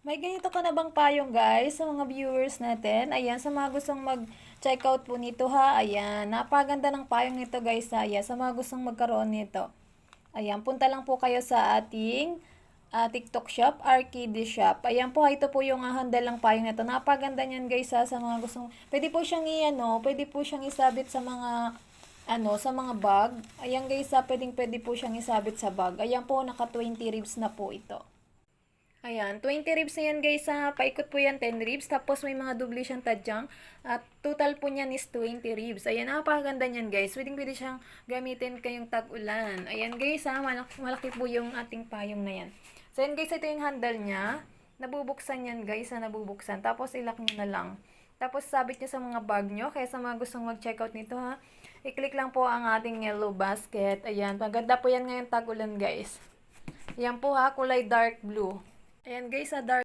May ganito ka na bang payong guys sa mga viewers natin? Ayan, sa mga gustong mag-check out po nito ha. Ayan, napaganda ng payong nito guys ha. Ayan, sa mga gustong magkaroon nito. Ayan, punta lang po kayo sa ating TikTok shop, Arcade Shop. Ayan po, ito po yung handle ng payong nito. Napaganda niyan guys ha, sa mga gustong, pwede po siyang pwede po siyang isabit sa mga sa mga bag. Ayan guys ha, pwede po siyang isabit sa bag. Ayan po, naka 20 ribs na po ito. Ayan, 20 ribs na yan guys ha. Paikot po yan 10 ribs. Tapos may mga dubli siyang tadyang. At total po niyan is 20 ribs. Ayan, napakaganda niyan guys. Pwede siyang gamitin kayong tag-ulan. Ayan guys ha, malaki po yung ating payong na yan. So yan guys, ito yung handle niya. Nabubuksan yan guys ha, nabubuksan. Tapos ilock nyo na lang. Tapos sabit nyo sa mga bag nyo. Kaya sa mga gustong mag-checkout nito ha, i-click lang po ang ating yellow basket. Ayan, maganda po yan ngayon tag-ulan guys. Ayan po ha, kulay dark blue. Ayan guys, sa dark